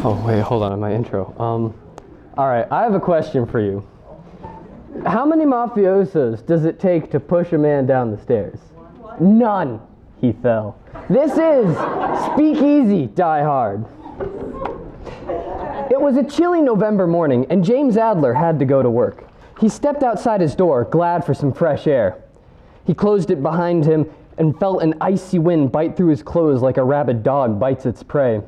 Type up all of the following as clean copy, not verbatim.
Oh, wait, hold on, my intro. All right, I have a question for you. How many mafiosos does it take to push a man down the stairs? None. He fell. This is Speakeasy Die Hard. It was a chilly November morning, and James Adler had to go to work. He stepped outside his door, glad for some fresh air. He closed it behind him and felt an icy wind bite through his clothes like a rabid dog bites its prey.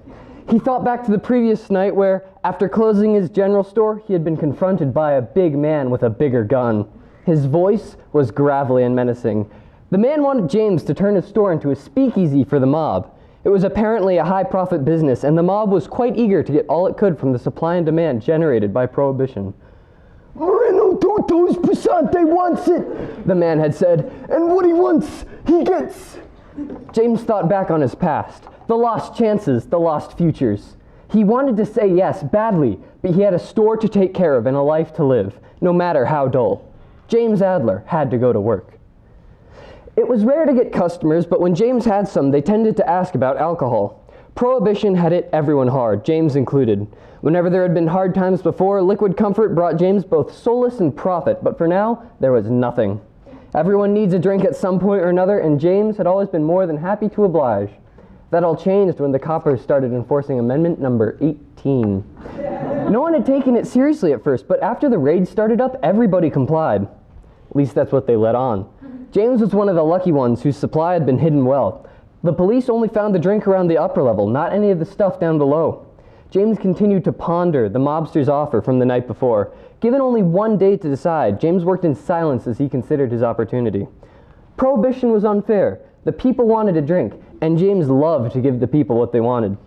He thought back to the previous night where, after closing his general store, he had been confronted by a big man with a bigger gun. His voice was gravelly and menacing. The man wanted James to turn his store into a speakeasy for the mob. It was apparently a high-profit business, and the mob was quite eager to get all it could from the supply and demand generated by Prohibition. "Moreno Torto's Passante wants it," the man had said, "and what he wants, he gets." James thought back on his past, the lost chances, the lost futures. He wanted to say yes badly, but he had a store to take care of and a life to live, no matter how dull. James Adler had to go to work. It was rare to get customers, but when James had some, they tended to ask about alcohol. Prohibition had hit everyone hard, James included. Whenever there had been hard times before, liquid comfort brought James both solace and profit, but for now, there was nothing. Everyone needs a drink at some point or another, and James had always been more than happy to oblige. That all changed when the coppers started enforcing Amendment number 18. No one had taken it seriously at first, but after the raid started up, everybody complied. At least that's what they let on. James was one of the lucky ones whose supply had been hidden well. The police only found the drink around the upper level, not any of the stuff down below. James continued to ponder the mobster's offer from the night before. Given only one day to decide, James worked in silence as he considered his opportunity. Prohibition was unfair. The people wanted a drink, and James loved to give the people what they wanted.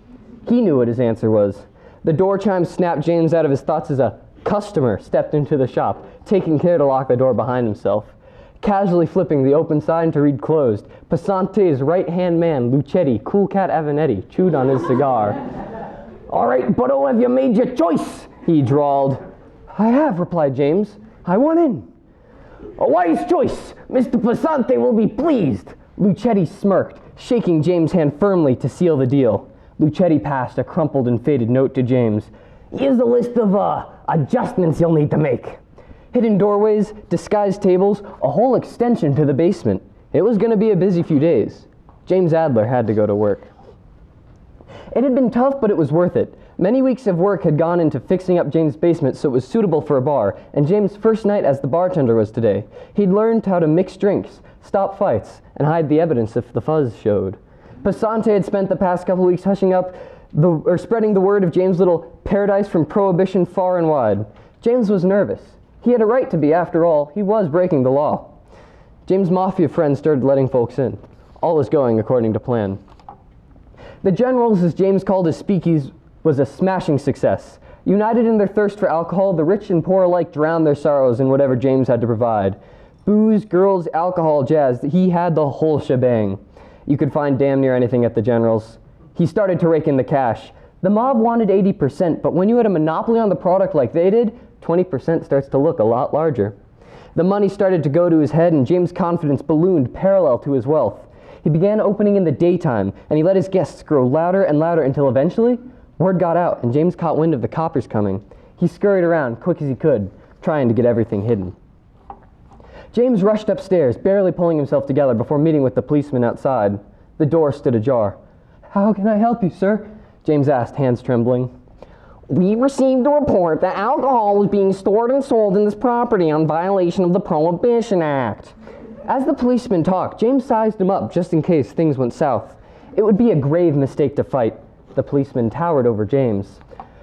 He knew what his answer was. The door chime snapped James out of his thoughts as a customer stepped into the shop, taking care to lock the door behind himself. Casually flipping the open sign to read closed, Passante's right-hand man, Lucetti, Cool Cat Avenetti, chewed on his cigar. "All right, Butto, have you made your choice?" he drawled. "I have," replied James. "I want in." "A wise choice. Mr. Passante will be pleased." Lucetti smirked, shaking James' hand firmly to seal the deal. Lucetti passed a crumpled and faded note to James. "Here's a list of adjustments you'll need to make." Hidden doorways, disguised tables, a whole extension to the basement. It was going to be a busy few days. James Adler had to go to work. It had been tough, but it was worth it. Many weeks of work had gone into fixing up James' basement so it was suitable for a bar, and James' first night as the bartender was today. He'd learned how to mix drinks, stop fights, and hide the evidence if the fuzz showed. Passante had spent the past couple weeks spreading the word of James' little paradise from Prohibition far and wide. James was nervous. He had a right to be, after all, he was breaking the law. James' mafia friends started letting folks in. All was going according to plan. The Generals, as James called his speakeasy, was a smashing success. United in their thirst for alcohol, the rich and poor alike drowned their sorrows in whatever James had to provide. Booze, girls, alcohol, jazz, he had the whole shebang. You could find damn near anything at the Generals. He started to rake in the cash. The mob wanted 80%, but when you had a monopoly on the product like they did, 20% starts to look a lot larger. The money started to go to his head, and James' confidence ballooned parallel to his wealth. He began opening in the daytime, and he let his guests grow louder and louder until eventually, word got out, and James caught wind of the coppers coming. He scurried around, quick as he could, trying to get everything hidden. James rushed upstairs, barely pulling himself together before meeting with the policeman outside. The door stood ajar. "How can I help you, sir?" James asked, hands trembling. "We received a report that alcohol was being stored and sold in this property on violation of the Prohibition Act." As the policeman talked, James sized him up just in case things went south. It would be a grave mistake to fight. The policeman towered over James.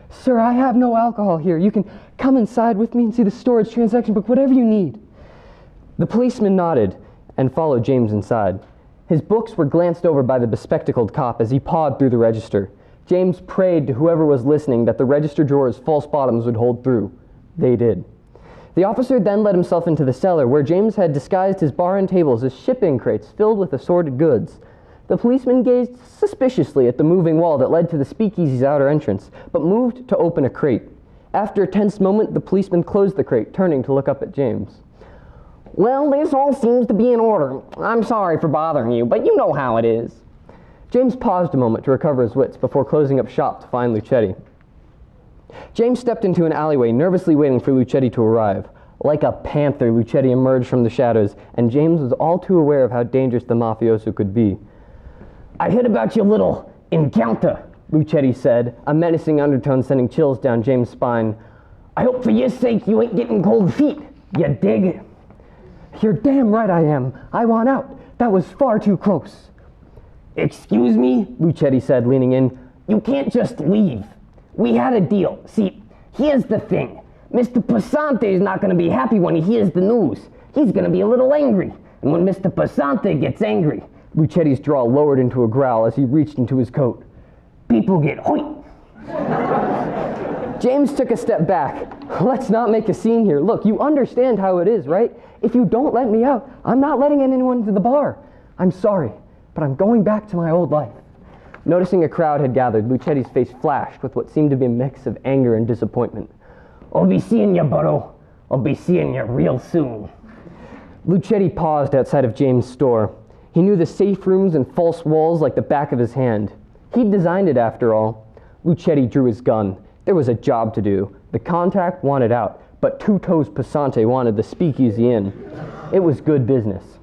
"Sir, I have no alcohol here. You can come inside with me and see the storage transaction book, whatever you need." The policeman nodded and followed James inside. His books were glanced over by the bespectacled cop as he pawed through the register. James prayed to whoever was listening that the register drawer's false bottoms would hold through. They did. The officer then led himself into the cellar, where James had disguised his bar and tables as shipping crates filled with assorted goods. The policeman gazed suspiciously at the moving wall that led to the speakeasy's outer entrance, but moved to open a crate. After a tense moment, the policeman closed the crate, turning to look up at James. "Well, this all seems to be in order. I'm sorry for bothering you, but you know how it is." James paused a moment to recover his wits before closing up shop to find Lucetti. James stepped into an alleyway, nervously waiting for Lucetti to arrive. Like a panther, Lucetti emerged from the shadows, and James was all too aware of how dangerous the mafioso could be. "I heard about your little encounter," Lucetti said, a menacing undertone sending chills down James' spine. "I hope for your sake you ain't getting cold feet, you dig?" "You're damn right I am. I want out. That was far too close." "Excuse me," Lucetti said, leaning in. "You can't just leave. We had a deal. See, here's the thing. Mr. Passante is not going to be happy when he hears the news. He's going to be a little angry. And when Mr. Passante gets angry," Lucetti's jaw lowered into a growl as he reached into his coat, "people get hoit." James took a step back. "Let's not make a scene here. Look, you understand how it is, right? If you don't let me out, I'm not letting anyone into the bar. I'm sorry, but I'm going back to my old life." Noticing a crowd had gathered, Lucetti's face flashed with what seemed to be a mix of anger and disappointment. "I'll be seeing you, Burrow. I'll be seeing you real soon." Lucetti paused outside of James' store. He knew the safe rooms and false walls like the back of his hand. He'd designed it, after all. Lucetti drew his gun. There was a job to do. The contact wanted out, but Two Toes Passante wanted the speakeasy in. It was good business.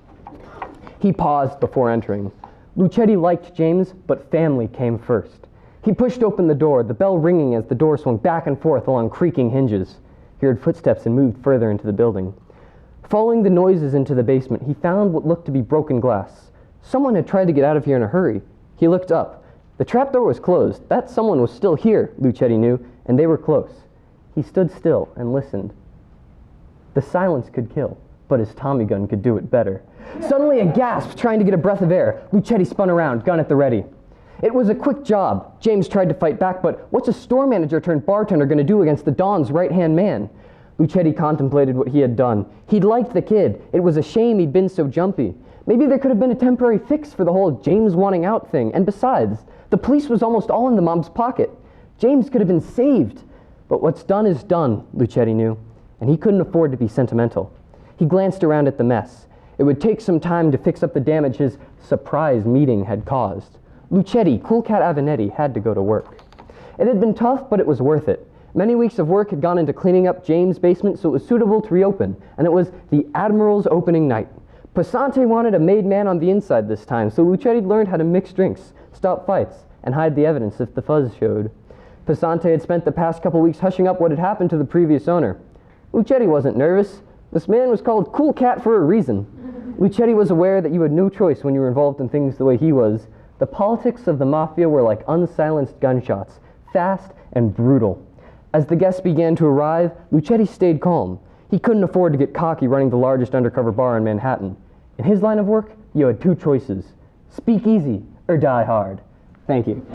He paused before entering. Lucetti liked James, but family came first. He pushed open the door, the bell ringing as the door swung back and forth along creaking hinges. He heard footsteps and moved further into the building. Following the noises into the basement, he found what looked to be broken glass. Someone had tried to get out of here in a hurry. He looked up. The trapdoor was closed. That someone was still here, Lucetti knew, and they were close. He stood still and listened. The silence could kill, but his Tommy gun could do it better. Suddenly a gasp, trying to get a breath of air. Lucetti spun around, gun at the ready. It was a quick job. James tried to fight back, but what's a store manager turned bartender going to do against the Don's right-hand man? Lucetti contemplated what he had done. He'd liked the kid. It was a shame he'd been so jumpy. Maybe there could have been a temporary fix for the whole James wanting out thing. And besides, the police was almost all in the mob's pocket. James could have been saved. But what's done is done, Lucetti knew, and he couldn't afford to be sentimental. He glanced around at the mess. It would take some time to fix up the damage his surprise meeting had caused. Lucetti, Cool Cat Avenetti, had to go to work. It had been tough, but it was worth it. Many weeks of work had gone into cleaning up James' basement so it was suitable to reopen, and it was the Admiral's opening night. Passante wanted a made man on the inside this time, so Lucetti learned how to mix drinks, stop fights, and hide the evidence if the fuzz showed. Passante had spent the past couple weeks hushing up what had happened to the previous owner. Lucetti wasn't nervous. This man was called Cool Cat for a reason. Lucetti was aware that you had no choice when you were involved in things the way he was. The politics of the mafia were like unsilenced gunshots, fast and brutal. As the guests began to arrive, Lucetti stayed calm. He couldn't afford to get cocky running the largest undercover bar in Manhattan. In his line of work, you had two choices: speak easy or die hard. Thank you.